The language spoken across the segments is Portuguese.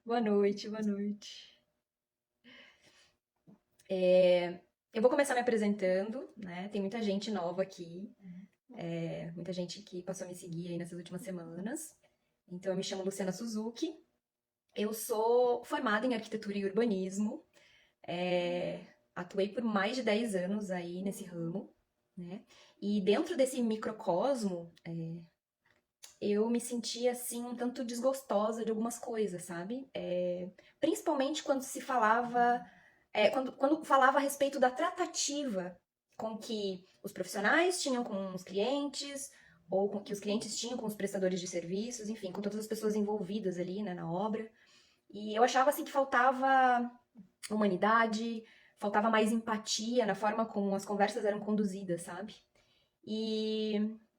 Boa noite, boa noite. Eu vou começar me apresentando, né? Tem muita gente nova aqui, muita gente que passou a me seguir aí nessas últimas semanas. Então, eu me chamo Luciana Suzuki. Eu sou formada em arquitetura e urbanismo. Atuei por mais de 10 anos aí nesse ramo, né? E dentro desse microcosmo, eu me sentia assim um tanto desgostosa de algumas coisas, sabe? Principalmente quando se falava, quando falava a respeito da tratativa com que os profissionais tinham com os clientes, ou com que os clientes tinham com os prestadores de serviços, enfim, com todas as pessoas envolvidas ali, né, na obra. E eu achava assim que faltava humanidade, faltava mais empatia na forma como as conversas eram conduzidas, sabe? E,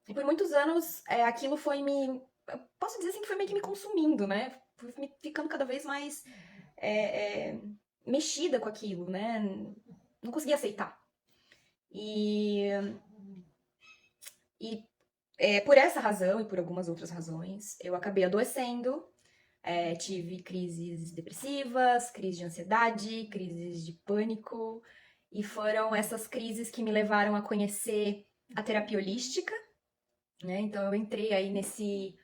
e por muitos anos aquilo foi me. Eu posso dizer assim que foi meio que me consumindo, né? Fui ficando cada vez mais é, é, mexida com aquilo, né? Não conseguia aceitar. E, e por essa razão e por algumas outras razões, eu acabei adoecendo. Tive crises depressivas, crises de ansiedade, crises de pânico. E foram essas crises que me levaram a conhecer a terapia holística, né? Então eu entrei aí nesse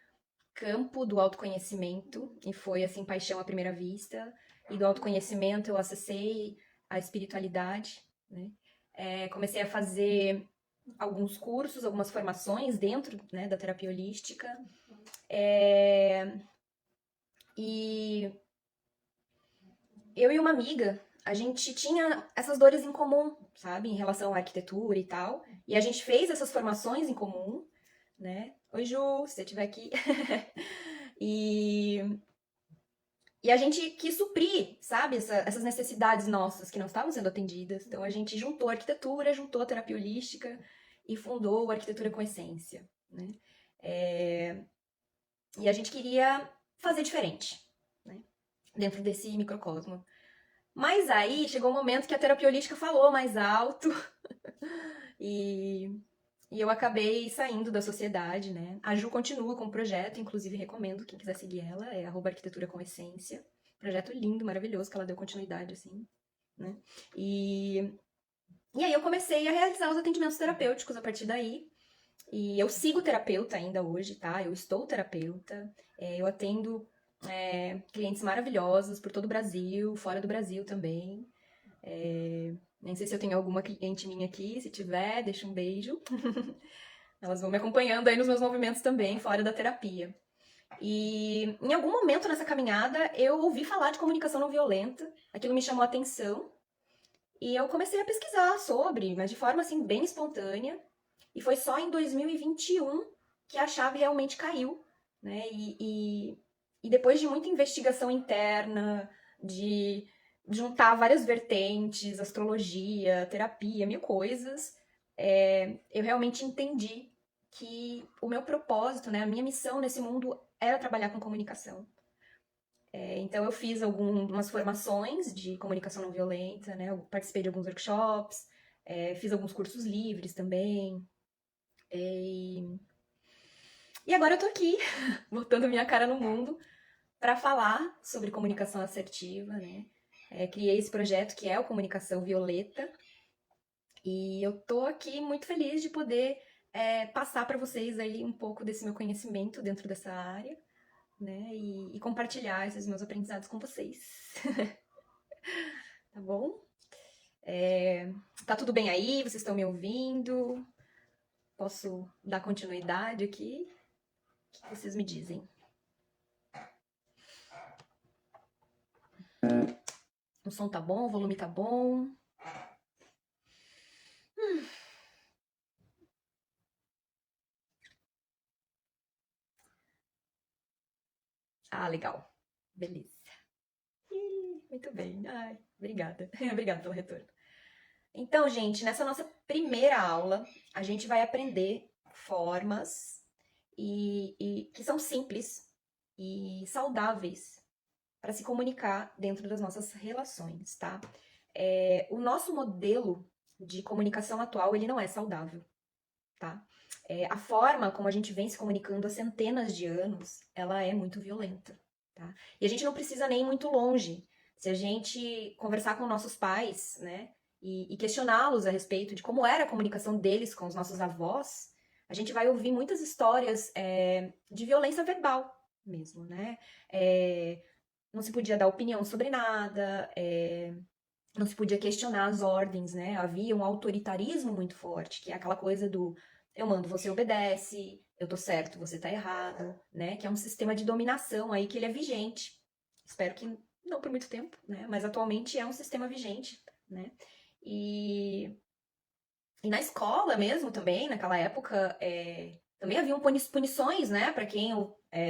campo do autoconhecimento e foi assim paixão à primeira vista. E do autoconhecimento eu acessei a espiritualidade, né? Comecei a fazer alguns cursos, algumas formações dentro, né, da terapia holística. E eu e uma amiga, a gente tinha essas dores em comum, sabe, em relação à arquitetura e tal. E a gente fez essas formações em comum, né? Oi, Ju, se você estiver aqui. E E a gente quis suprir, sabe, essas necessidades nossas que não estavam sendo atendidas. Então a gente juntou a arquitetura, juntou a terapia holística e fundou a Arquitetura com Essência, né? É, E a gente queria fazer diferente, né? Dentro desse microcosmo. Mas aí chegou um momento que a terapia holística falou mais alto e, e eu acabei saindo da sociedade, né? A Ju continua com o projeto, inclusive recomendo quem quiser seguir ela, é @arquitetura com essência. Projeto lindo, maravilhoso, que ela deu continuidade, assim, né? E, e aí eu comecei a realizar os atendimentos terapêuticos a partir daí. E eu sigo terapeuta ainda hoje, tá? Eu estou terapeuta. Eu atendo clientes maravilhosos por todo o Brasil, fora do Brasil também. Nem sei se eu tenho alguma cliente minha aqui, se tiver, deixa um beijo. Elas vão me acompanhando aí nos meus movimentos também, fora da terapia. E em algum momento nessa caminhada eu ouvi falar de comunicação não violenta, aquilo me chamou a atenção e eu comecei a pesquisar sobre, mas de forma assim bem espontânea. E foi só em 2021 que a chave realmente caiu, né? E depois de muita investigação interna, de juntar várias vertentes, astrologia, terapia, mil coisas, eu realmente entendi que o meu propósito, né, a minha missão nesse mundo era trabalhar com comunicação. Então eu fiz algumas formações de comunicação não violenta, né? Eu participei de alguns workshops, fiz alguns cursos livres também. E agora eu tô aqui, botando minha cara no mundo para falar sobre comunicação assertiva, né? Criei esse projeto que é o Comunicação Violeta e eu tô aqui muito feliz de poder passar para vocês aí um pouco desse meu conhecimento dentro dessa área, né? E compartilhar esses meus aprendizados com vocês, tá bom? Tá tudo bem aí? Vocês estão me ouvindo? Posso dar continuidade aqui? O que vocês me dizem? O som tá bom? O volume tá bom? Ah, legal. Beleza. Muito bem. Ai, obrigada. Obrigada pelo retorno. Então, gente, nessa nossa primeira aula, a gente vai aprender formas e que são simples e saudáveis para se comunicar dentro das nossas relações, tá? O nosso modelo de comunicação atual, ele não é saudável, tá? A forma como a gente vem se comunicando há centenas de anos, ela é muito violenta. tá? E a gente não precisa nem ir muito longe. Se a gente conversar com nossos pais, né, e questioná-los a respeito de como era a comunicação deles com os nossos avós, a gente vai ouvir muitas histórias de violência verbal mesmo, né? Não se podia dar opinião sobre nada, não se podia questionar as ordens, né? Havia um autoritarismo muito forte, que é aquela coisa do eu mando, você obedece, eu tô certo, você tá errado, né? Que é um sistema de dominação aí que ele é vigente. Espero que não por muito tempo, né? Mas atualmente é um sistema vigente, né? E, e na escola mesmo também, naquela época, também haviam punições, né? Para quem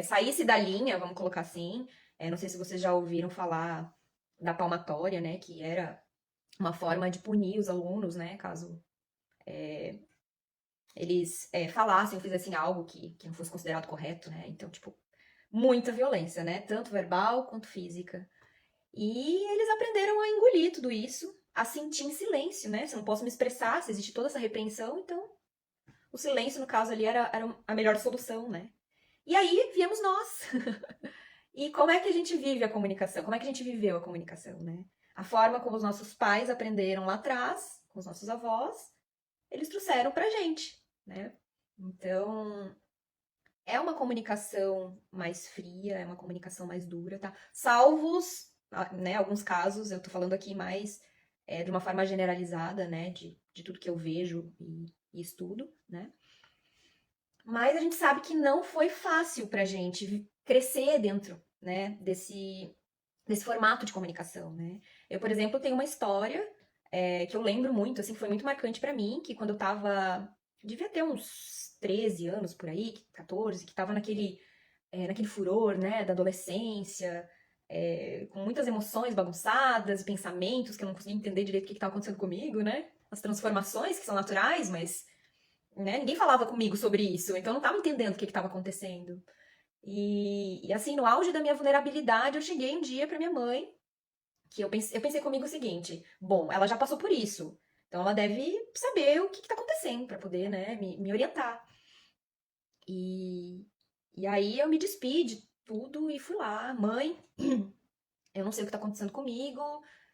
saísse da linha, vamos colocar assim. Não sei se vocês já ouviram falar da palmatória, né? Que era uma forma de punir os alunos, né? Caso eles falassem ou fizessem algo que não fosse considerado correto, né? Então, tipo, muita violência, né? Tanto verbal quanto física. E eles aprenderam a engolir tudo isso, a sentir em silêncio, né? Se eu não posso me expressar, se existe toda essa repreensão, então o silêncio, no caso ali, era a melhor solução, né? E aí viemos nós. E como é que a gente vive a comunicação? Como é que a gente viveu a comunicação, né? A forma como os nossos pais aprenderam lá atrás, com os nossos avós, eles trouxeram pra gente, né? Então, é uma comunicação mais fria, é uma comunicação mais dura, tá? Salvos, né, alguns casos, eu tô falando aqui mais de uma forma generalizada, né, de tudo que eu vejo e estudo, né? Mas a gente sabe que não foi fácil pra gente crescer dentro, né, desse formato de comunicação, né? Eu, por exemplo, tenho uma história que eu lembro muito, assim, que foi muito marcante pra mim, que quando eu tava, devia ter uns 13 anos por aí, 14, que tava naquele furor, né, da adolescência, com muitas emoções bagunçadas, pensamentos que eu não conseguia entender direito o que estava acontecendo comigo, né? As transformações que são naturais, mas né, ninguém falava comigo sobre isso, então eu não estava entendendo o que estava acontecendo. E assim, no auge da minha vulnerabilidade, eu cheguei um dia para minha mãe, que eu pensei comigo o seguinte: bom, ela já passou por isso, então ela deve saber o que está acontecendo para poder, né, me orientar. E, e aí eu me despi de tudo e fui lá, mãe, eu não sei o que tá acontecendo comigo,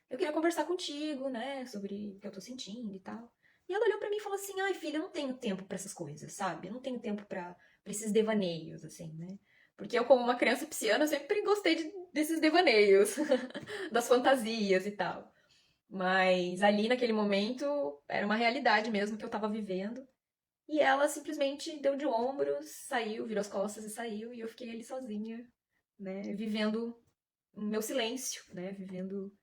eu queria conversar contigo, né, sobre o que eu tô sentindo e tal. E ela olhou pra mim e falou assim: ai, filha, eu não tenho tempo pra essas coisas, sabe? Eu não tenho tempo pra esses devaneios, assim, né? Porque eu, como uma criança pisciana, sempre gostei desses devaneios, das fantasias e tal. Mas ali, naquele momento, era uma realidade mesmo que eu tava vivendo. E ela simplesmente deu de ombros, saiu, virou as costas e saiu, e eu fiquei ali sozinha, né, vivendo o meu silêncio, né, vivendo,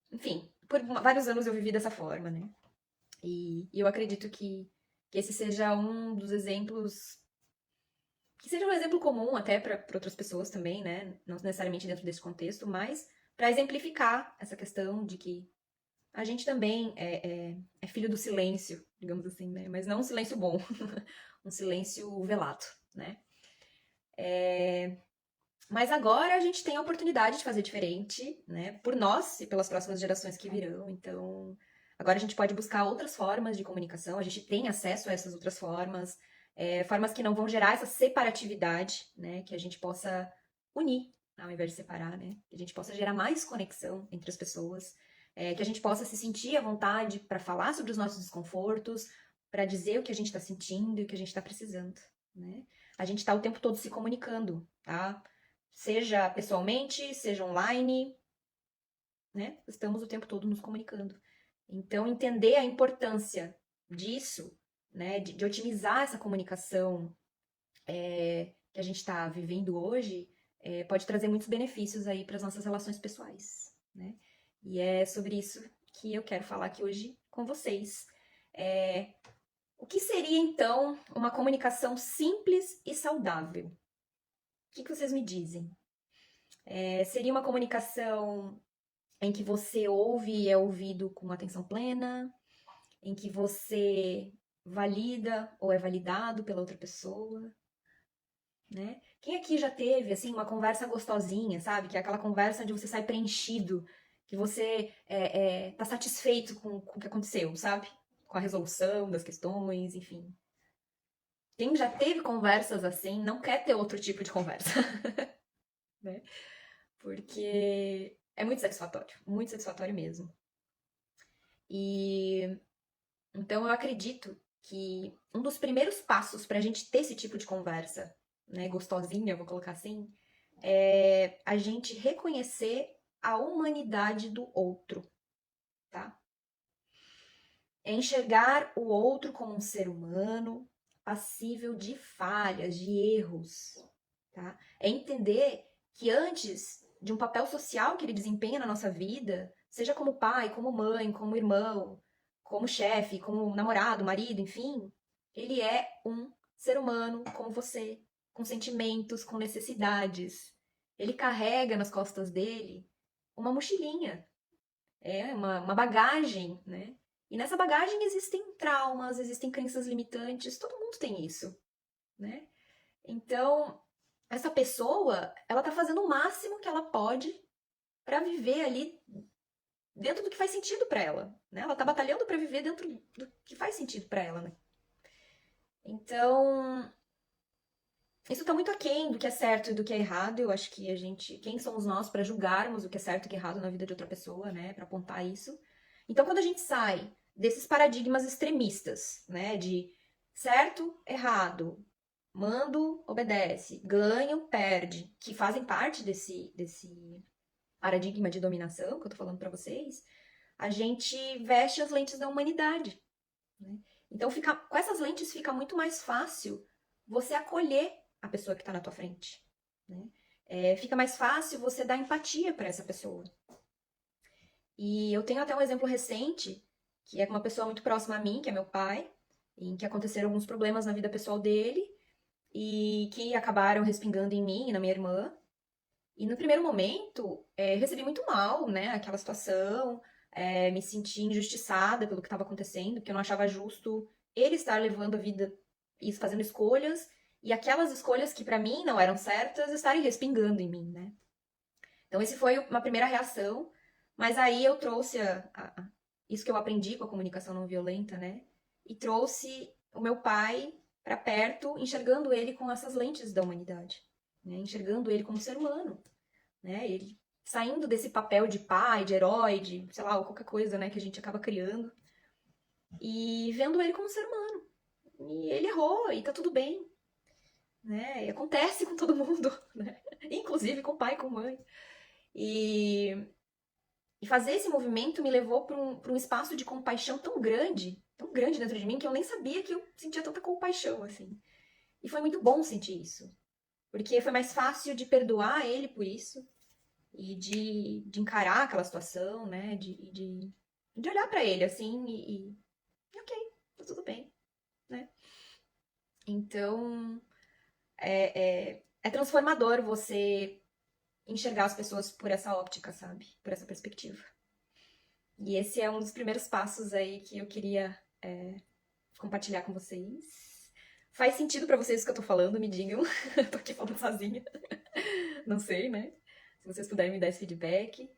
enfim, por vários anos eu vivi dessa forma, né, e eu acredito que esse seja um dos exemplos, que seja um exemplo comum até para outras pessoas também, né, não necessariamente dentro desse contexto, mas para exemplificar essa questão de que a gente também é filho do silêncio, digamos assim, né, mas não um silêncio bom, um silêncio velado, né. Mas agora a gente tem a oportunidade de fazer diferente, né? Por nós e pelas próximas gerações que virão. Então, agora a gente pode buscar outras formas de comunicação, a gente tem acesso a essas outras formas, formas que não vão gerar essa separatividade, né? Que a gente possa unir ao invés de separar, né? Que a gente possa gerar mais conexão entre as pessoas, que a gente possa se sentir à vontade para falar sobre os nossos desconfortos, para dizer o que a gente está sentindo e o que a gente está precisando, né? A gente está o tempo todo se comunicando, tá? Seja pessoalmente, seja online, né? Estamos o tempo todo nos comunicando. Então, entender a importância disso, né? De otimizar essa comunicação que a gente está vivendo hoje, pode trazer muitos benefícios aí para as nossas relações pessoais, né? E é sobre isso que eu quero falar aqui hoje com vocês. O que seria, então, uma comunicação simples e saudável? O que vocês me dizem? Seria uma comunicação em que você ouve e é ouvido com atenção plena, em que você valida ou é validado pela outra pessoa, né? Quem aqui já teve, assim, uma conversa gostosinha, sabe? Que é aquela conversa onde você sai preenchido, que você tá satisfeito com o que aconteceu, sabe? Com a resolução das questões, enfim. Quem já teve conversas assim não quer ter outro tipo de conversa, né? Porque é muito satisfatório mesmo. E então eu acredito que um dos primeiros passos para a gente ter esse tipo de conversa, né, gostosinha, vou colocar assim, é a gente reconhecer a humanidade do outro, tá? É enxergar o outro como um ser humano, passível de falhas, de erros, tá? É entender que antes de um papel social que ele desempenha na nossa vida, seja como pai, como mãe, como irmão, como chefe, como namorado, marido, enfim, ele é um ser humano como você, com sentimentos, com necessidades. Ele carrega nas costas dele uma mochilinha, uma bagagem, né? E nessa bagagem existem traumas, existem crenças limitantes, todo mundo tem isso, né? Então, essa pessoa, ela tá fazendo o máximo que ela pode para viver ali dentro do que faz sentido para ela, né? Ela tá batalhando para viver dentro do que faz sentido para ela, né? Então, isso tá muito aquém do que é certo e do que é errado. Eu acho que quem somos nós para julgarmos o que é certo e o que é errado na vida de outra pessoa, né, para apontar isso. Então, quando a gente sai desses paradigmas extremistas, né, de certo, errado, mando, obedece, ganho, perde, que fazem parte desse paradigma de dominação que eu tô falando para vocês, a gente veste as lentes da humanidade, né? Então, com essas lentes fica muito mais fácil você acolher a pessoa que está na tua frente, né? Fica mais fácil você dar empatia para essa pessoa. E eu tenho até um exemplo recente, que é com uma pessoa muito próxima a mim, que é meu pai, em que aconteceram alguns problemas na vida pessoal dele e que acabaram respingando em mim e na minha irmã. E no primeiro momento, recebi muito mal, né, aquela situação, me senti injustiçada pelo que estava acontecendo, porque eu não achava justo ele estar levando a vida e fazendo escolhas, e aquelas escolhas que para mim não eram certas estarem respingando em mim, né? Então, esse foi uma primeira reação, mas aí eu trouxe isso que eu aprendi com a comunicação não violenta, né? E trouxe o meu pai para perto, enxergando ele com essas lentes da humanidade, né? Enxergando ele como ser humano, né? Ele saindo desse papel de pai, de herói, de, sei lá, qualquer coisa, né, que a gente acaba criando, e vendo ele como ser humano. E ele errou e tá tudo bem, né? E acontece com todo mundo, né? Inclusive com pai e com mãe. E fazer esse movimento me levou para um espaço de compaixão tão grande dentro de mim, que eu nem sabia que eu sentia tanta compaixão, assim. E foi muito bom sentir isso, porque foi mais fácil de perdoar ele por isso, e de encarar aquela situação, né? De olhar para ele assim e ok, tá tudo bem, né? Então é transformador você enxergar as pessoas por essa óptica, sabe? Por essa perspectiva. E esse é um dos primeiros passos aí que eu queria compartilhar com vocês. Faz sentido pra vocês o que eu tô falando? Me digam. Tô aqui falando sozinha. Não sei, né? Se vocês puderem me dar esse feedback.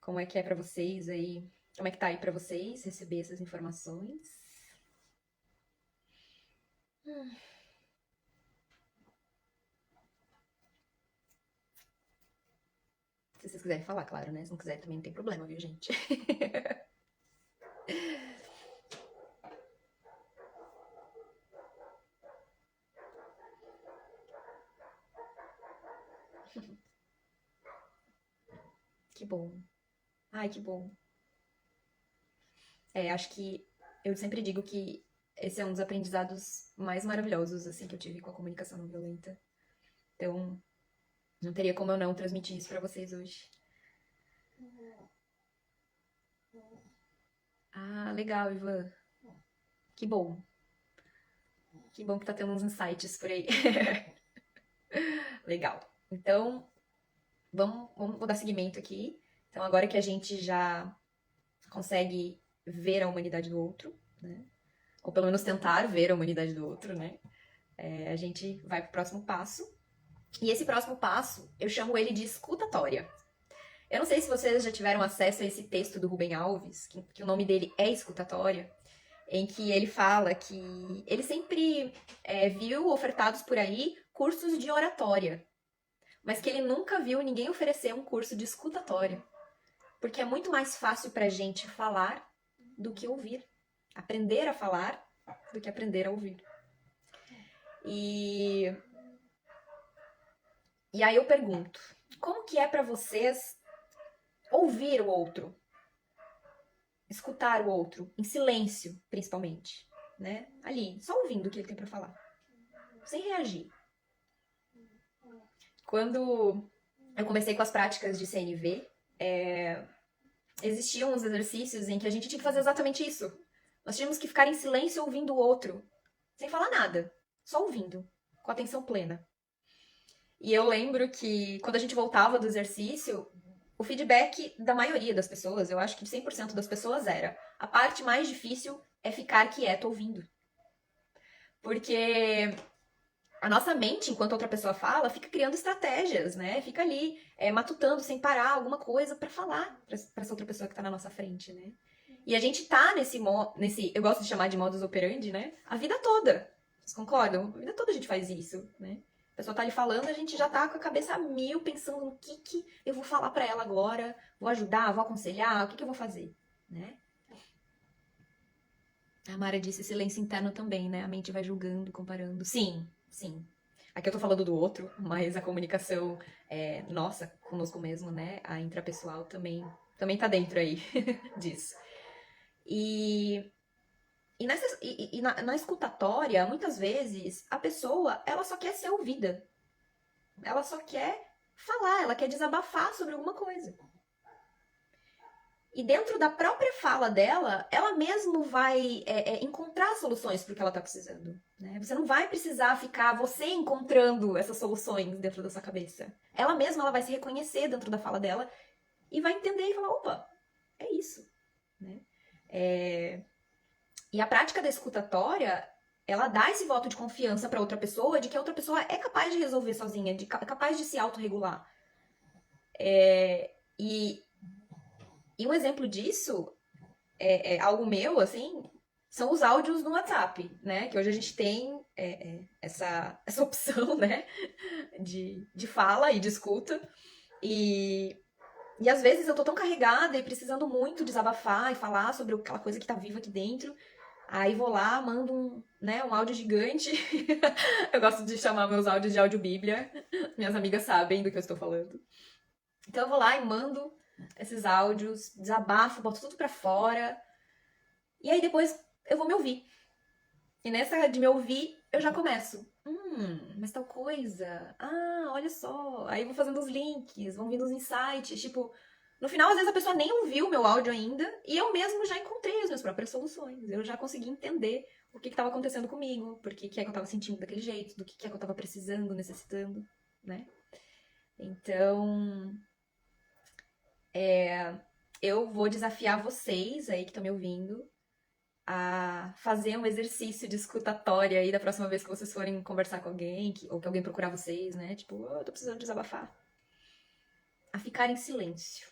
Como é que é pra vocês aí? Como é que tá aí pra vocês receber essas informações? Se vocês quiserem falar, claro, né? Se não quiser também não tem problema, viu, gente? Que bom. Ai, que bom. Acho que eu sempre digo que esse é um dos aprendizados mais maravilhosos, assim, que eu tive com a comunicação não violenta. Então, não teria como eu não transmitir isso pra vocês hoje. Ah, legal, Ivan. Que bom. Que bom que tá tendo uns insights por aí. Legal. Então, vou dar seguimento aqui. Então, agora que a gente já consegue ver a humanidade do outro, né? Ou pelo menos tentar ver a humanidade do outro, né? A gente vai pro próximo passo. E esse próximo passo, eu chamo ele de escutatória. Eu não sei se vocês já tiveram acesso a esse texto do Rubem Alves, que o nome dele é Escutatória. em que ele fala que ele sempre viu ofertados por aí cursos de oratória, mas que ele nunca viu ninguém oferecer um curso de escutatória, porque é muito mais fácil pra gente falar do que ouvir, aprender a falar do que aprender a ouvir. E aí eu pergunto, como que é pra vocês ouvir o outro? Escutar o outro, em silêncio, principalmente, né? Ali, só ouvindo o que ele tem pra falar, sem reagir. Quando eu comecei com as práticas de CNV, existiam uns exercícios em que a gente tinha que fazer exatamente isso. Nós tínhamos que ficar em silêncio ouvindo o outro, sem falar nada, só ouvindo, com atenção plena. E eu lembro que quando a gente voltava do exercício, o feedback da maioria das pessoas, eu acho que de 100% das pessoas era: a parte mais difícil é ficar quieto ouvindo. Porque a nossa mente, enquanto outra pessoa fala, fica criando estratégias, né? Fica ali matutando sem parar alguma coisa pra falar pra essa outra pessoa que tá na nossa frente, né? E a gente tá nesse, eu gosto de chamar de modus operandi, né? A vida toda. Vocês concordam? A vida toda a gente faz isso, né? A pessoa tá ali falando, a gente já tá com a cabeça a mil, pensando no que eu vou falar pra ela agora, vou ajudar, vou aconselhar, o que eu vou fazer, né? A Mara disse silêncio interno também, né? A mente vai julgando, comparando. Sim, sim. Aqui eu tô falando do outro, mas a comunicação nossa, conosco mesmo, né? A intrapessoal também tá dentro aí disso. E na escutatória, muitas vezes, a pessoa, ela só quer ser ouvida. Ela só quer falar, ela quer desabafar sobre alguma coisa. E dentro da própria fala dela, ela mesmo vai encontrar soluções para o que ela está precisando. Né? Você não vai precisar ficar você encontrando essas soluções dentro da sua cabeça. Ela mesma ela vai se reconhecer dentro da fala dela e vai entender e falar, opa, é isso. Né? E a prática da escutatória, ela dá esse voto de confiança para outra pessoa, de que a outra pessoa é capaz de resolver sozinha, é capaz de se autorregular. E um exemplo disso algo meu, assim, são os áudios no WhatsApp, né? Que hoje a gente tem essa opção, né? De fala e de escuta. E às vezes eu tô tão carregada e precisando muito desabafar e falar sobre aquela coisa que tá viva aqui dentro. Aí vou lá, mando um áudio gigante. Eu gosto de chamar meus áudios de áudio bíblia. Minhas amigas sabem do que eu estou falando. Então eu vou lá e mando esses áudios, desabafo, boto tudo pra fora. E aí depois eu vou me ouvir. E nessa de me ouvir, eu já começo. Mas tal coisa. Ah, olha só. Aí vou fazendo os links, vão vindo os insights. Tipo, no final, às vezes a pessoa nem ouviu meu áudio ainda e eu mesmo já encontrei as minhas próprias soluções. Eu já consegui entender o que estava acontecendo comigo, por que é que eu estava sentindo daquele jeito, do que é que eu estava precisando, necessitando, né? Então, eu vou desafiar vocês aí que estão me ouvindo a fazer um exercício de escutatória aí da próxima vez que vocês forem conversar com alguém, ou que alguém procurar vocês, né? Tipo, eu tô precisando desabafar. A ficar em silêncio.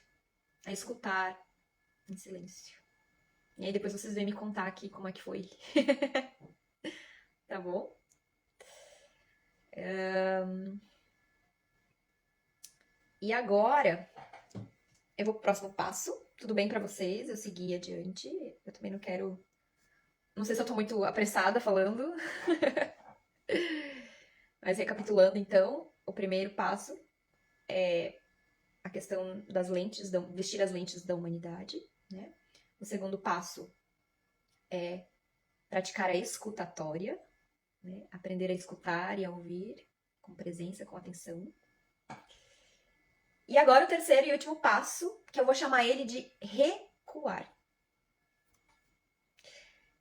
A escutar em silêncio. E aí depois vocês vêm me contar aqui como é que foi. Tá bom? E agora, eu vou pro próximo passo. Tudo bem pra vocês? Eu segui adiante. Eu também não quero... Não sei se eu tô muito apressada falando. Mas recapitulando, então, o primeiro passo é a questão das lentes, vestir as lentes da humanidade, né? O segundo passo é praticar a escutatória, né? Aprender a escutar e a ouvir com presença, com atenção. E agora o terceiro e último passo, que eu vou chamar ele de recuar.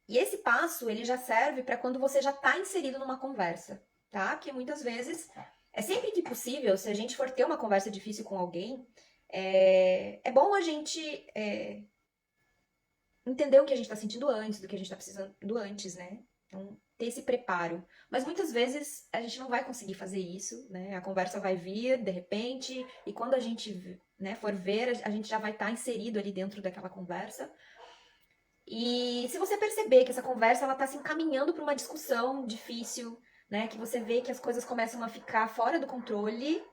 E esse passo, ele já serve para quando você já está inserido numa conversa, tá? Que muitas vezes, é sempre que possível, se a gente for ter uma conversa difícil com alguém, é bom a gente entender o que a gente está sentindo antes, do que a gente está precisando antes, né? Então, ter esse preparo. Mas muitas vezes a gente não vai conseguir fazer isso, né? A conversa vai vir de repente, e quando a gente for ver, a gente já vai estar inserido ali dentro daquela conversa. E se você perceber que essa conversa ela tá se encaminhando para uma discussão difícil, né, que você vê que as coisas começam a ficar fora do controle,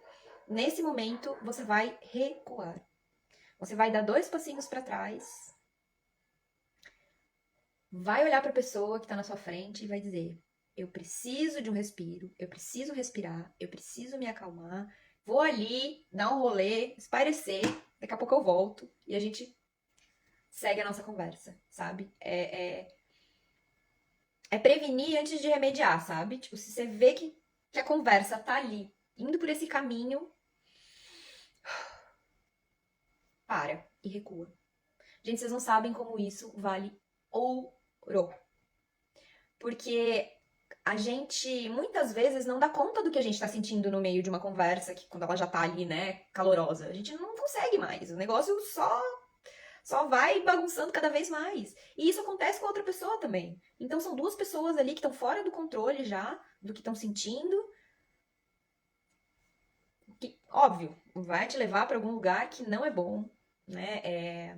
nesse momento você vai recuar. Você vai dar 2 passinhos para trás, vai olhar para a pessoa que está na sua frente e vai dizer: eu preciso de um respiro, eu preciso respirar, eu preciso me acalmar, vou ali dar um rolê, espairecer, daqui a pouco eu volto e a gente segue a nossa conversa, sabe? É prevenir antes de remediar, sabe? Tipo, se você vê que a conversa tá ali, indo por esse caminho, para e recua. Gente, vocês não sabem como isso vale ouro. Porque a gente muitas vezes não dá conta do que a gente tá sentindo no meio de uma conversa, que quando ela já tá ali, né, calorosa. A gente não consegue mais. O negócio só vai bagunçando cada vez mais. E isso acontece com outra pessoa também. Então são 2 pessoas ali que estão fora do controle já, do que estão sentindo. Que, óbvio, vai te levar para algum lugar que não é bom, né?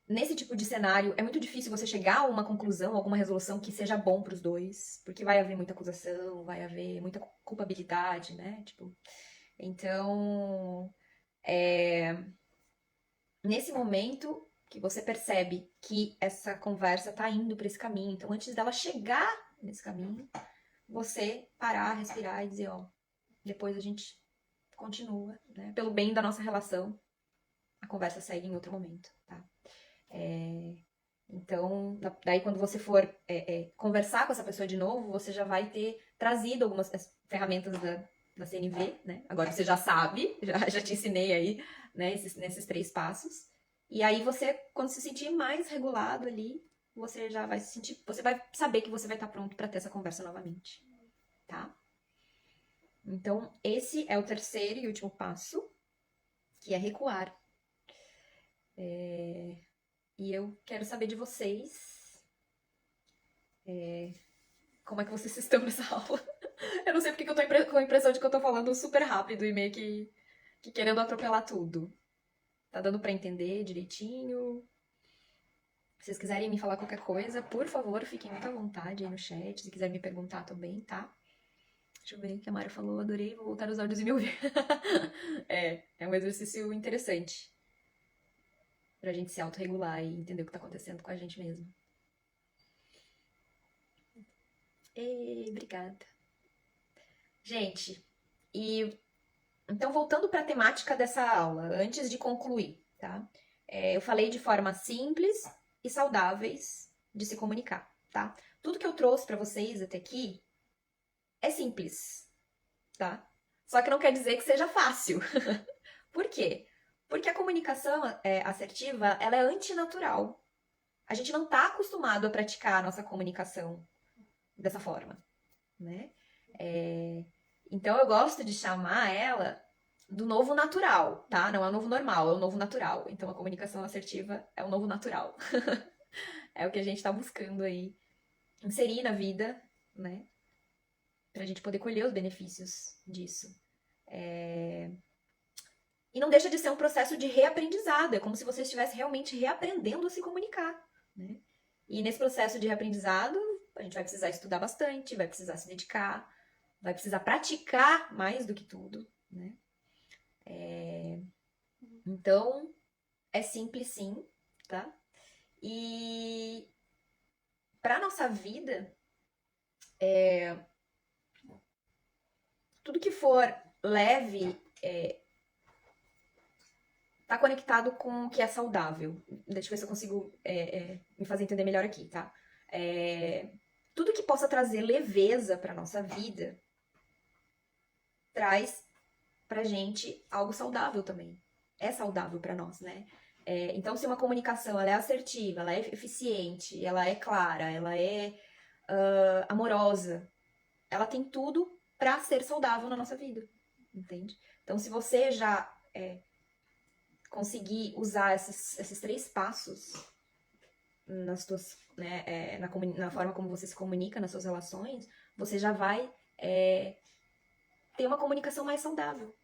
Nesse tipo de cenário, é muito difícil você chegar a uma conclusão, alguma resolução que seja bom para os dois, porque vai haver muita acusação, vai haver muita culpabilidade, né? Tipo, então, nesse momento que você percebe que essa conversa tá indo para esse caminho, então antes dela chegar nesse caminho, você parar, respirar e dizer, ó, depois a gente continua, né? Pelo bem da nossa relação, a conversa segue em outro momento, tá? Então, daí quando você for conversar com essa pessoa de novo, você já vai ter trazido algumas ferramentas da CNV, né? Agora você já sabe, já te ensinei aí, né, nesses 3 passos. E aí você, quando se sentir mais regulado ali, você já vai se sentir, você vai saber que você vai estar pronto para ter essa conversa novamente, tá? Então, esse é o terceiro e último passo, que é recuar. E eu quero saber de vocês, como é que vocês estão nessa aula. Eu não sei porque que eu tô com a impressão de que eu tô falando super rápido e meio que querendo atropelar tudo. Tá dando pra entender direitinho? Se vocês quiserem me falar qualquer coisa, por favor, fiquem muito à vontade aí no chat. Se quiser me perguntar também, tá? Deixa eu ver o que a Mari falou, adorei, vou voltar os áudios e me ouvir. é um exercício interessante pra gente se autorregular e entender o que tá acontecendo com a gente mesmo. Obrigada. Gente, e então voltando para a temática dessa aula, antes de concluir, tá? Eu falei de formas simples e saudáveis de se comunicar, tá? Tudo que eu trouxe para vocês até aqui é simples, tá? Só que não quer dizer que seja fácil. Por quê? Porque a comunicação assertiva, ela é antinatural. A gente não está acostumado a praticar a nossa comunicação dessa forma, né? Então eu gosto de chamar ela do novo natural, tá? Não é o novo normal, é o novo natural. Então a comunicação assertiva é o novo natural. É o que a gente tá buscando aí inserir na vida, né? Pra gente poder colher os benefícios disso. E não deixa de ser um processo de reaprendizado. É como se você estivesse realmente reaprendendo a se comunicar, né? E nesse processo de reaprendizado, a gente vai precisar estudar bastante, vai precisar se dedicar, vai precisar praticar mais do que tudo, né? Então, é simples sim, tá? E para nossa vida, tudo que for leve tá conectado com o que é saudável. Deixa eu ver se eu consigo me fazer entender melhor aqui, tá? Tudo que possa trazer leveza para nossa vida traz pra gente algo saudável também. É saudável para nós, né? Então, se uma comunicação ela é assertiva, ela é eficiente, ela é clara, ela é amorosa, ela tem tudo para ser saudável na nossa vida, entende? Então, se você já conseguir usar esses 3 passos nas tuas, né, na forma como você se comunica nas suas relações, você já vai ter uma comunicação mais saudável,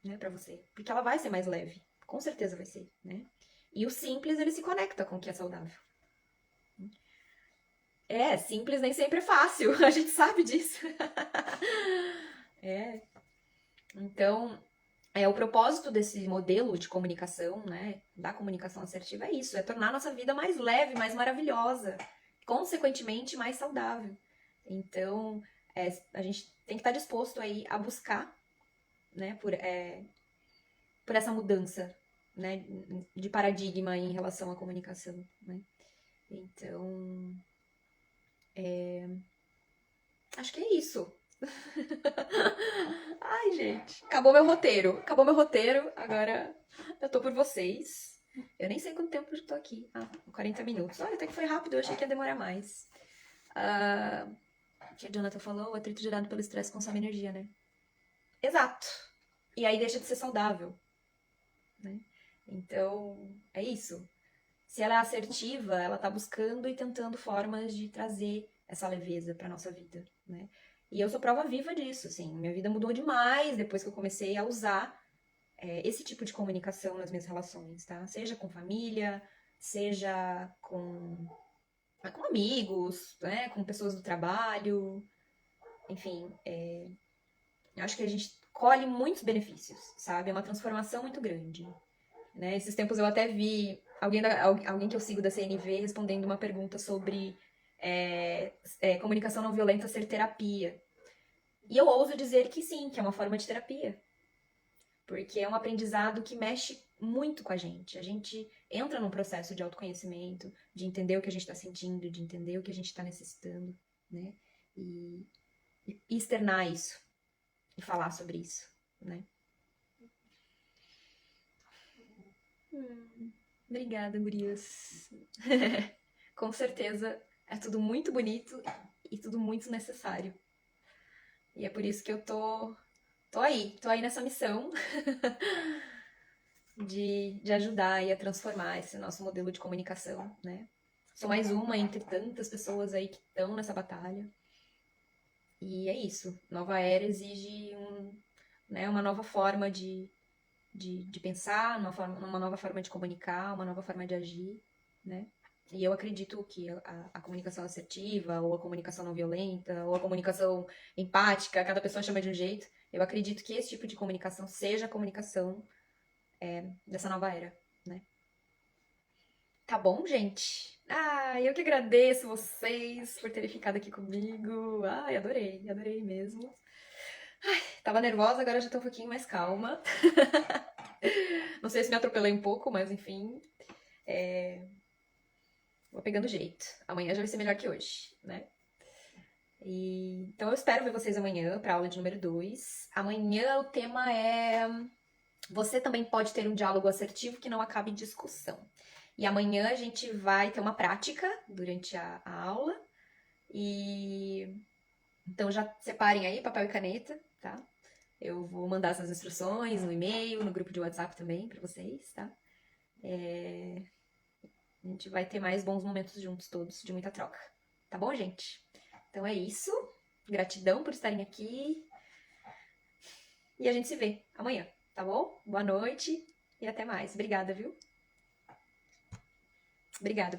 né, para você, porque ela vai ser mais leve, com certeza vai ser, né? E o simples, ele se conecta com o que é saudável. Simples nem sempre é fácil, a gente sabe disso. Então, o propósito desse modelo de comunicação, né, da comunicação assertiva é isso, é tornar a nossa vida mais leve, mais maravilhosa, consequentemente mais saudável. Então, a gente tem que estar disposto aí a buscar, né, por essa mudança, né, de paradigma em relação à comunicação, né. Então, acho que é isso. Ai, gente, acabou meu roteiro, agora eu tô por vocês. Eu nem sei quanto tempo eu tô aqui. 40 minutos. Olha, até que foi rápido, eu achei que ia demorar mais. O que a Jonathan falou, o atrito gerado pelo estresse consome energia, né? Exato. E aí deixa de ser saudável, né? Então, é isso. Se ela é assertiva, ela tá buscando e tentando formas de trazer essa leveza pra nossa vida, né? E eu sou prova viva disso, assim. Minha vida mudou demais depois que eu comecei a usar esse tipo de comunicação nas minhas relações, tá? Seja com família, seja com amigos, né? Com pessoas do trabalho. Enfim, eu acho que a gente colhe muitos benefícios, sabe? É uma transformação muito grande. Né? Esses tempos eu até vi alguém que eu sigo da CNV respondendo uma pergunta sobre comunicação não violenta ser terapia. E eu ouso dizer que sim, que é uma forma de terapia. Porque é um aprendizado que mexe muito com a gente. A gente entra num processo de autoconhecimento, de entender o que a gente está sentindo, de entender o que a gente está necessitando, né? E externar isso, e falar sobre isso, né? Obrigada, gurias. Com certeza é tudo muito bonito e tudo muito necessário. E é por isso que eu tô aí nessa missão de ajudar aí a transformar esse nosso modelo de comunicação, né? Sou mais uma entre tantas pessoas aí que estão nessa batalha. E é isso. Nova era exige uma nova forma de pensar, uma nova forma de comunicar, uma nova forma de agir, né? E eu acredito que a comunicação assertiva, ou a comunicação não violenta, ou a comunicação empática, cada pessoa chama de um jeito. Eu acredito que esse tipo de comunicação seja a comunicação dessa nova era, né? Tá bom, gente? Eu que agradeço vocês por terem ficado aqui comigo. Adorei mesmo. Tava nervosa, agora já tô um pouquinho mais calma. Não sei se me atropelei um pouco, mas enfim. Vou pegando jeito. Amanhã já vai ser melhor que hoje, né? Então eu espero ver vocês amanhã para a aula de número 2. Amanhã o tema é: você também pode ter um diálogo assertivo que não acabe em discussão. E amanhã a gente vai ter uma prática durante a aula. E então já separem aí papel e caneta, tá? Eu vou mandar essas instruções no e-mail, no grupo de WhatsApp também para vocês, tá? A gente vai ter mais bons momentos juntos todos, de muita troca. Tá bom, gente? Então é isso. Gratidão por estarem aqui. E a gente se vê amanhã, tá bom? Boa noite e até mais. Obrigada, viu? Obrigada.